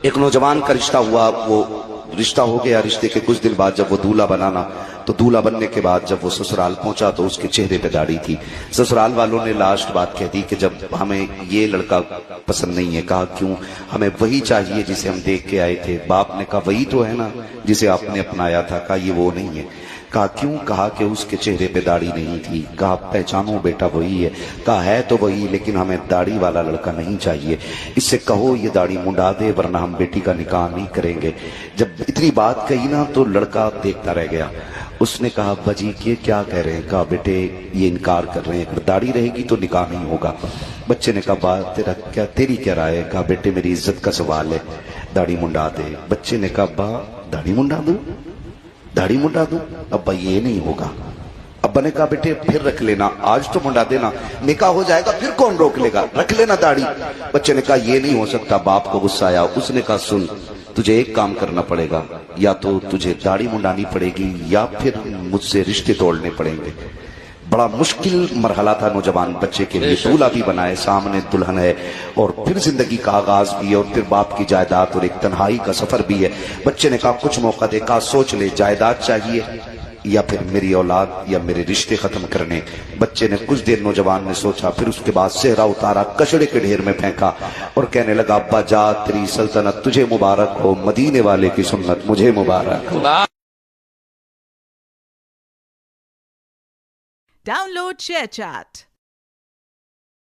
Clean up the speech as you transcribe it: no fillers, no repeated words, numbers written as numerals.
ایک نوجوان کا رشتہ ہوا، وہ رشتہ ہو گیا، رشتے کے کچھ دن بعد جب وہ دولہا بنانا تو دولہا بننے کے بعد جب وہ سسرال پہنچا تو اس کے چہرے پہ داڑھی تھی۔ سسرال والوں نے لاسٹ بات کہہ دی کہ جب ہمیں یہ لڑکا پسند نہیں ہے۔ کہا کیوں؟ ہمیں وہی چاہیے جسے ہم دیکھ کے آئے تھے۔ باپ نے کہا وہی تو ہے نا جسے آپ نے اپنایا تھا۔ کہا یہ وہ نہیں ہے۔ کہا کیوں؟ کہا کہ اس کے چہرے پہ داڑھی نہیں تھی۔ کہا پہچانو بیٹا وہی ہے۔ کہا ہے تو وہی، لیکن ہمیں داڑھی والا لڑکا نہیں چاہیے، اس سے کہو یہ داڑھی منڈا دے ورنہ ہم بیٹی کا نکاح نہیں کریں گے۔ جب اتنی بات کہی نا تو لڑکا دیکھتا رہ گیا۔ اس نے کہا ابا جی یہ کیا کہہ رہے ہیں؟ کہا بیٹے یہ انکار کر رہے ہیں، اگر داڑھی رہے گی تو نکاح نہیں ہوگا۔ بچے نے کہا بات تیری کیا رائے ہے؟ کہا بیٹے میری عزت کا سوال ہے، داڑھی منڈا دے۔ بچے نے کہا ابا داڑھی منڈا دوں؟ داڑھی منڈا دوں؟ ابا یہ نہیں ہوگا۔ ابا نے کہا بیٹے پھر رکھ لینا، آج تو منڈا دینا، نکاح ہو جائے گا پھر کون روک لے گا، رکھ لینا داڑھی۔ بچے نے کہا یہ نہیں ہو سکتا۔ باپ کو غصہ آیا، اس نے کہا سن تجھے ایک کام کرنا پڑے گا، یا تو تجھے داڑھی منڈانی پڑے گی یا پھر مجھ سے رشتے توڑنے پڑیں گے۔ بڑا مشکل مرحلہ تھا نوجوان بچے کے لیے، دولہا بھی بنائے، سامنے دلہن ہے، اور پھر زندگی کا آغاز بھی ہے، اور پھر باپ کی جائیداد اور ایک تنہائی کا سفر بھی ہے۔ بچے نے کہا کچھ موقع دے۔ کہا سوچ لے، جائیداد چاہیے یا پھر میری اولاد یا میرے رشتے ختم کرنے۔ بچے نے کچھ دیر نوجوان نے سوچا، پھر اس کے بعد صحرا اتارا، کچڑے کے ڈھیر میں پھینکا اور کہنے لگا ابا جا تیری سلطنت تجھے مبارک ہو، مدینے والے کی سنت مجھے مبارک ہو۔ Download ShareChat.